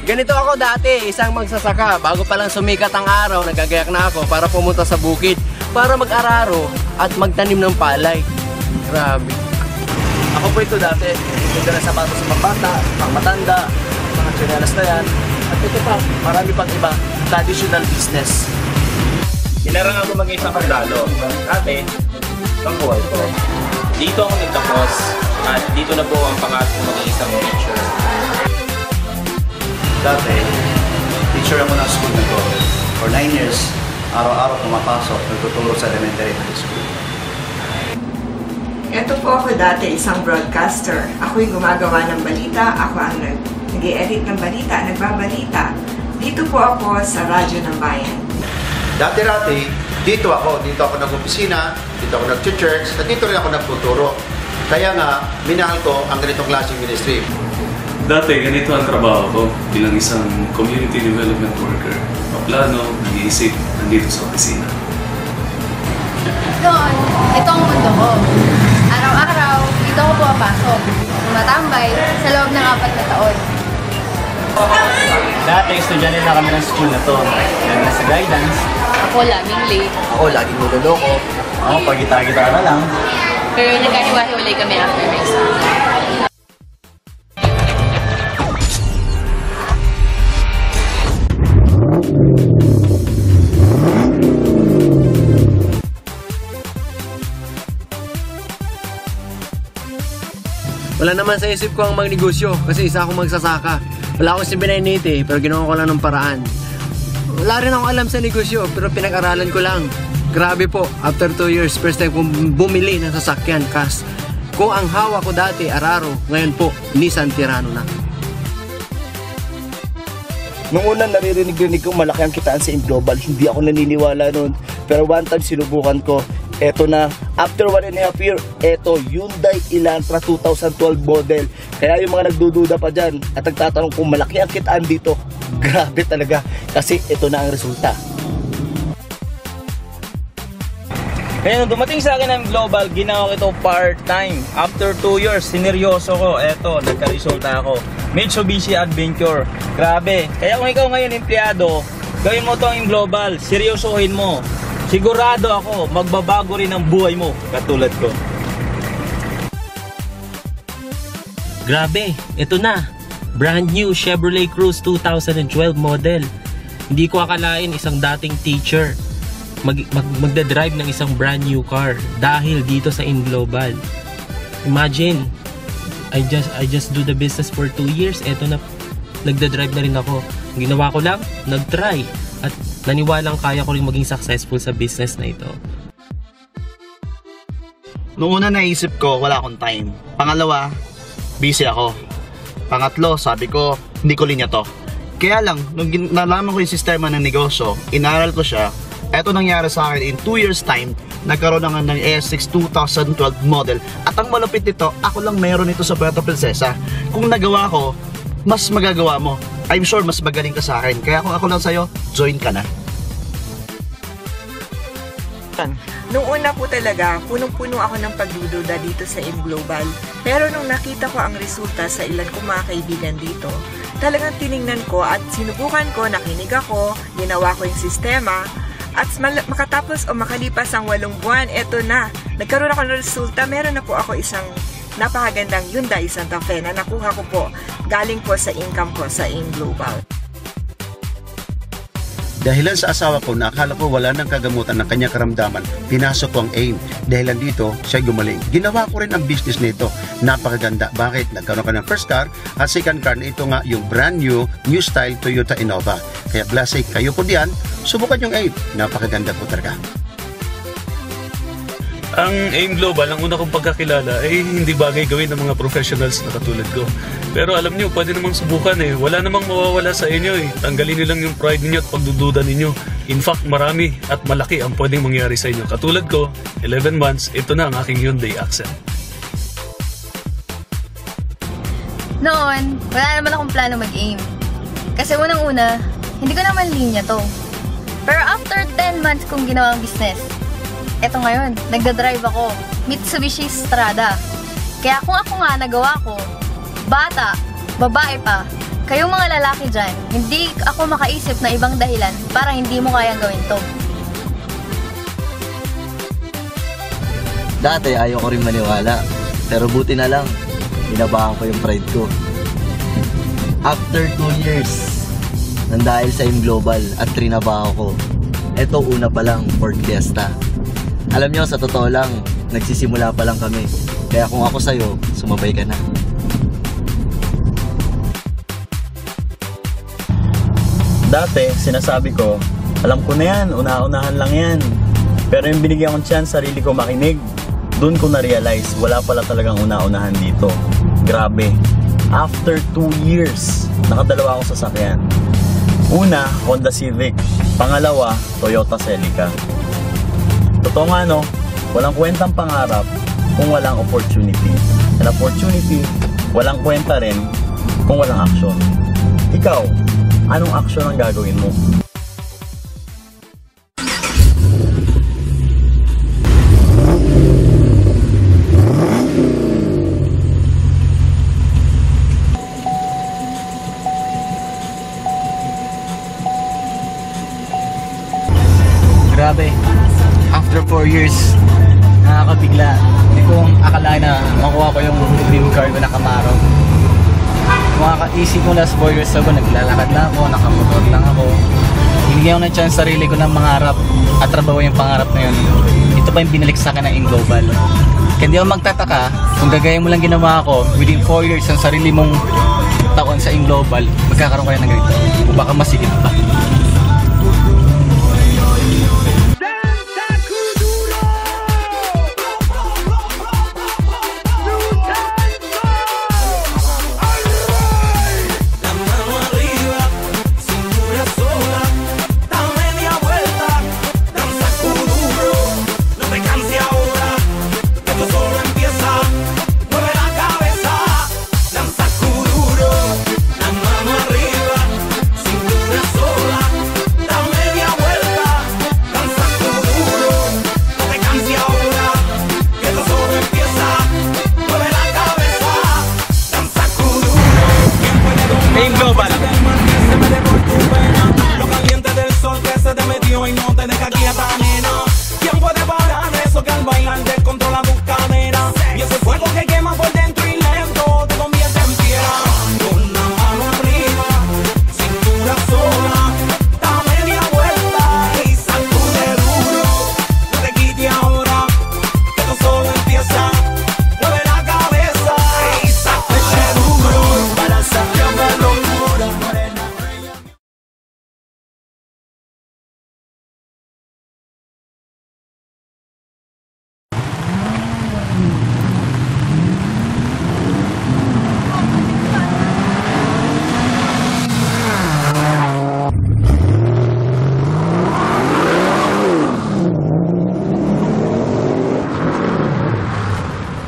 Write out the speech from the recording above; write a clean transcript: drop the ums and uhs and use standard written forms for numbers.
Ganito ako dati, isang magsasaka. Bago pa lang sumikat ang araw, nagagayak na ako para pumunta sa bukid para mag-araro at magtanim ng palay. Grabe. Ako po ito dati, ito na sapatos sa pambata, pang matanda, mga tsinelas na yan. At ito pa, marami pang iba, traditional business. Hinarang ako maging isang kardalo. Dati, pangbuhay ko. Dito ako nagtapos at dito na po ang pangarap ko maging isang teacher. Dati, teacher ako ng school na to. For 9 years, araw-araw pumapasok, nagtuturo sa elementary high school. Ito po ako dati, isang broadcaster. Ako'y gumagawa ng balita, ako ang nag-i-edit ng balita, nagbabalita. Dito po ako sa Radyo ng Bayan. Dati-dati, dito ako nag-opisina, dito ako nag-church, at dito rin ako nagtuturo. Kaya nga, minahal ko ang ganitong klaseng ministry. Dati, ganito ang trabaho ko bilang isang community development worker. Paplano, nag-iisip, nandito sa opisina. Noon, ito ang mundo ko. Araw-araw, dito ako pumapasok. Tumatambay sa loob ng 4 na taon. Dati, estudyante na kami ng school na to. Nasa guidance. Ako laging late. Ako laging niloloko. Ako, pagita-gita na lang. Pero nagkahiwa-hiwalay kami after my exam. Wala naman sa isip ko ang magnegosyo kasi isa akong magsasaka. Wala akong sibinaynite pero ginawa ko lang ng paraan. Wala rin akong alam sa negosyo pero pinag-aralan ko lang. Grabe po, after 2 years, first time kong bumili ng sasakyan kas. Kung ang hawak ko dati, Araro, ngayon po, Nissan Tirano na. Nung una naririnig ko malaki ang kitaan sa Global, hindi ako naniniwala noon. Pero one time sinubukan ko, eto na, after 1.5 year, eto, Hyundai Elantra 2012 model. Kaya yung mga nagdududa pa dyan at nagtatanong kung malaki ang kitaan dito, grabe talaga kasi ito na ang resulta. Kaya nung dumating sa akin ang Global, ginawa ko ito part-time. After 2 years, sineryoso ko. Eto, nagka-resulta ako. Mitsubishi Adventure. Grabe. Kaya kung ikaw ngayon empleyado, gawin mo itong Global. Seryosohin mo. Sigurado ako, magbabago rin ang buhay mo. Katulad ko. Grabe, ito na. Brand new Chevrolet Cruze 2012 model. Hindi ko akalain isang dating teacher magdadrive ng isang brand new car dahil dito sa Global. Imagine, I just do the business for 2 years. Eto na, nagdadrive na rin ako. Ginawa ko lang, nagtry at naniwalang kaya ko rin maging successful sa business na ito. Noong una naisip ko, wala akong time. Pangalawa, busy ako. Pangatlo, sabi ko, hindi ko linya to. Kaya lang, nung nalaman ko yung sistema ng negosyo, inaral ko siya. Eto nangyari sa akin in 2 years time, nagkaroon na ng ES6 2012 model. At ang malupit nito, ako lang meron ito sa Puerto Princesa. Kung nagawa ko, mas magagawa mo. I'm sure mas magaling ka sa akin. Kaya kung ako lang sa'yo, join ka na. Nung una po talaga, punong-puno ako ng pagdududa dito sa Global. Pero nung nakita ko ang resulta sa ilan kong mga kaibigan dito, talagang tiningnan ko at sinubukan ko, nakinig ako, ginawa ko yung sistema. At makatapos o makalipas ang 8 buwan, eto na. Nagkaroon ako ng resulta. Meron na po ako isang napakagandang Hyundai Santa Fe na nakuha ko po galing po sa income ko sa Global. Dahilan sa asawa ko na akala ko wala nang kagamutan ng kanyang karamdaman, pinasok ko ang AIM. Dahilan dito, siya gumaling. Ginawa ko rin ang business nito. Napakaganda. Bakit? Nagkaroon ka ng first car at second car na ito nga yung brand new style Toyota Innova. Kaya classic, kayo po diyan, subukan yung AIM. Napakaganda po talaga. Ang AIM Global, ang una kong pagkakilala ay hindi bagay gawin ng mga professionals na katulad ko. Pero alam nyo, pwede namang subukan eh. Wala namang mawawala sa inyo eh. Tanggalin nyo lang yung pride ninyo at pagdududa ninyo. In fact, marami at malaki ang pwedeng mangyari sa inyo. Katulad ko, 11 months, ito na ang aking Hyundai Accent. Noon, wala naman akong plano mag-aim. Kasi unang-una, hindi ko naman linya to. Pero after 10 months kong ginawang business, eto ngayon, nagdadrive ako. Mitsubishi Strada. Kaya kung ako nga nagawa ko, bata, babae pa, kayong mga lalaki dyan, hindi ako makaisip na ibang dahilan para hindi mo kayang gawin to. Dati ayaw ko rin maniwala, pero buti na lang, binabahan ko yung pride ko. After 2 years, nang dahil sa M Global at trinabaho ko, eto una pa lang, Ford Fiesta. Alam nyo, sa totoo lang, nagsisimula pa lang kami. Kaya kung ako sa'yo, sumabay ka na. Dati, sinasabi ko, alam ko na yan, una-unahan lang yan. Pero yung binigyan kong chance, sarili ko makinig, doon ko na-realize, wala pala talagang una-unahan dito. Grabe. After 2 years, nakadalawa akong sasakyan. Una, Honda Civic. Pangalawa, Toyota Celica. Totoo nga no, walang kwentang pangarap kung walang opportunity. And opportunity, walang kwenta rin kung walang action. Ikaw, anong action ang gagawin mo? Grabe. After 4 years, nakakabigla. Hindi ko akalain na makuha ko yung dream car ko na Camaro. Makakaisip ko na 4 years ago, naglalakad lang ako, nakamotor lang ako. Binigyan ko ng chance sarili ko ng mangarap at trabaho yung pangarap na yun. Ito pa yung binalik sa akin ng Global. Kaya hindi ako magtataka kung gagayin mo lang ginawa ko within 4 years ang sarili mong taon sa Global, magkakaroon ka na ng ganito. O baka masigit pa.